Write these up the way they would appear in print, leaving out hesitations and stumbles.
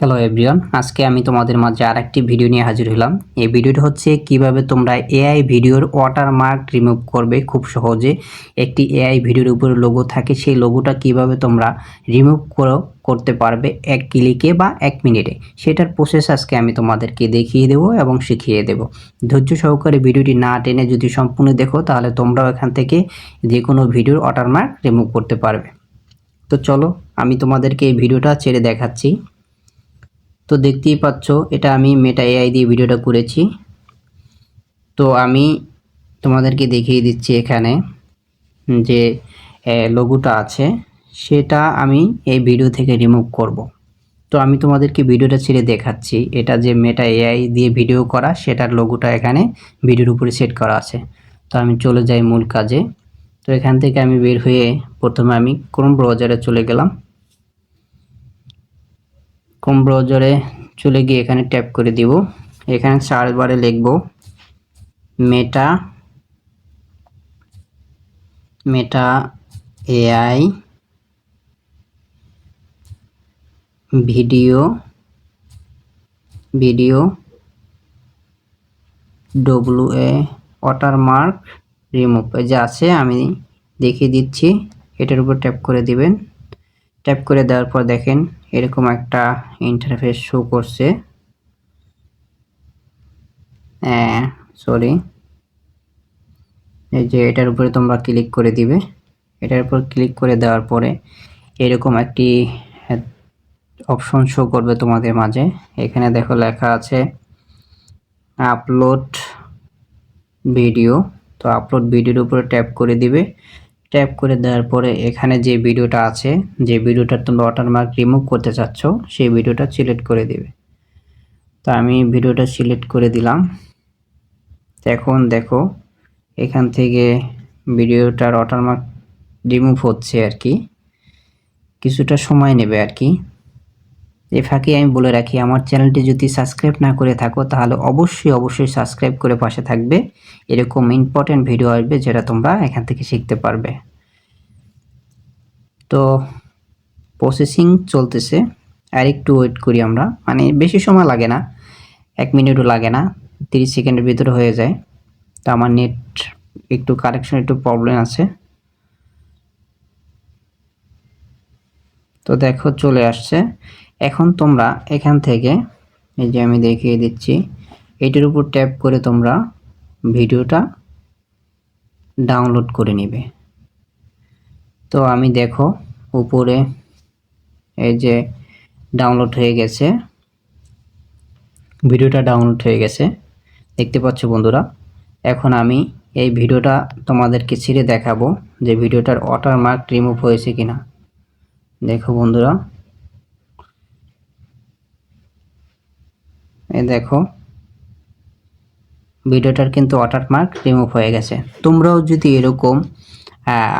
Hello everyone, আজকে আমি তোমাদের মাঝে আরেকটি ভিডিও নিয়ে হাজির হলাম। এই ভিডিওটা হচ্ছে কিভাবে তোমরা এআই ভিডিওর ওয়াটারমার্ক রিমুভ করবে খুব সহজে। একটি এআই ভিডিওর উপরে লোগো থাকে, সেই লোগোটা কিভাবে তোমরা রিমুভ করতে পারবে এক ক্লিকে বা 1 মিনিটে, সেটার প্রসেস আজকে আমি তোমাদেরকে দেখিয়ে দেবো এবং শিখিয়ে দেব। ধৈর্য সহকারে ভিডিওটি না টেনে যদি সম্পূর্ণ দেখো, তাহলে তোমরাও এখান থেকে যে কোনো ভিডিওর ওয়াটারমার্ক রিমুভ করতে পারবে। তো চলো আমি তোমাদেরকে এই ভিডিওটা ছেড়ে দেখাচ্ছি। তো দেখতেই পাচ্ছ, এটা আমি মেটা এআই দিয়ে ভিডিওটা করেছি। তো আমি তোমাদেরকে দেখিয়ে দিচ্ছি এখানে যে লোগোটা আছে, সেটা আমি এই ভিডিও থেকে রিমুভ করব। তো আমি তোমাদেরকে ভিডিওটা ছেড়ে দেখাচ্ছি। এটা যে মেটা এআই দিয়ে ভিডিও করা, সেটার লোগোটা এখানে ভিডিওর উপরে সেট করা আছে। তো আমি চলে যাই মূল কাজে। তো এখান থেকে আমি বের হয়ে প্রথমে আমি ক্রোম ব্রাউজারে চলে গেলাম। ক্রোম ব্রাউজারে চলে গিয়ে এখানে ট্যাপ করে দিব। এখানে সার্চ বারে লিখব Meta AI video watermark remove যে আছে, আমি দেখিয়ে দিচ্ছি। এটার উপর ট্যাপ করে দিবেন। ট্যাপ করে দেওয়ার পর দেখেন এরকম একটা ইন্টারফেস শো করছে। এই যে এটার উপরে তোমরা ক্লিক করে দিবে। এটার উপর ক্লিক করে দেওয়ার পরে এরকম একটি অপশন শো করবে তোমাদের মাঝে। এখানে দেখো লেখা আছে আপলোড ভিডিও। তো আপলোড ভিডিওর উপরে ট্যাপ করে দিবে। ট্যাপ করে দেওয়ার পরে এখানে যে ভিডিওটা আছে, যে ভিডিওটা তোমরা ওয়াটারমার্ক রিমুভ করতে চাচ্ছ, সেই ভিডিওটা সিলেক্ট করে দিবে। তো আমি ভিডিওটা সিলেক্ট করে দিলাম। এখন দেখো এখান থেকে ভিডিওটার ওয়াটারমার্ক রিমুভ হচ্ছে আর কি, কিছুটা সময় নেবে আর কি। এই ফাঁকে আমি বলে রাখি, আমার চ্যানেলটি যদি সাবস্ক্রাইব না করে থাকো, তাহলে অবশ্যই সাবস্ক্রাইব করে পাশে থাকবে। এরকম ইম্পর্টেন্ট ভিডিও আসবে যেটা তোমরা এখান থেকে শিখতে পারবে। তো প্রসেসিং চলতেছে, আর একটু ওয়েট করি আমরা। মানে বেশি সময় লাগে না, 1 মিনিটও লাগে না, 30 সেকেন্ডের ভিতরে হয়ে যায়। তো আমার নেট একটু কানেকশন একটু প্রবলেম আছে। তো দেখো চলে আসছে। এখন তোমরা এখান থেকে, এই যে আমি দেখিয়ে দিচ্ছি, এটার উপর ট্যাপ করে তোমরা ভিডিওটা ডাউনলোড করে নিবে। তো আমি দেখো উপরে এই যে ডাউনলোড হয়ে গেছে, ভিডিওটা ডাউনলোড হয়ে গেছে, দেখতে পাচ্ছ বন্ধুরা। এখন আমি এই ভিডিওটা তোমাদেরকে ছেড়ে দেখাবো যে ভিডিওটার ওয়াটারমার্ক রিমুভ হয়েছে কিনা। দেখো বন্ধুরা, এই দেখো ভিডিওটার কিন্তু ওয়াটারমার্ক রিমুভ হয়ে গেছে। তোমরাও যদি এরকম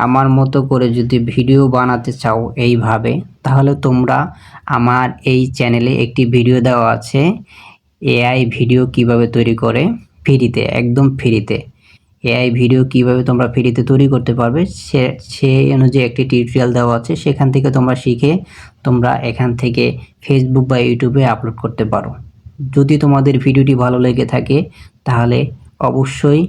আমার মতো করে যদি ভিডিও বানাতে চাও এইভাবে, তাহলে তোমরা আমার এই চ্যানেলে একটি ভিডিও দেওয়া আছে, এআই ভিডিও কিভাবে তৈরি করে ফ্রিতে, একদম ফ্রিতে। এআই ভিডিও কিভাবে তোমরা ফ্রিতে তৈরি করতে পারবে সেই অনুযায়ী একটি টিউটোরিয়াল দেওয়া আছে। সেখান থেকে তোমরা শিখে তোমরা এখান থেকে ফেসবুক বা ইউটিউবে আপলোড করতে পারো। যদি তোমাদের ভিডিওটি ভালো লেগে থাকে, তাহলে অবশ্যই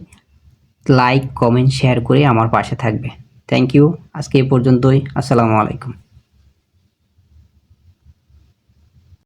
লাইক, কমেন্ট, শেয়ার করে আমার পাশে থাকবে। Thank you. আজকে এই পর্যন্তই। আসসালামু আলাইকুম।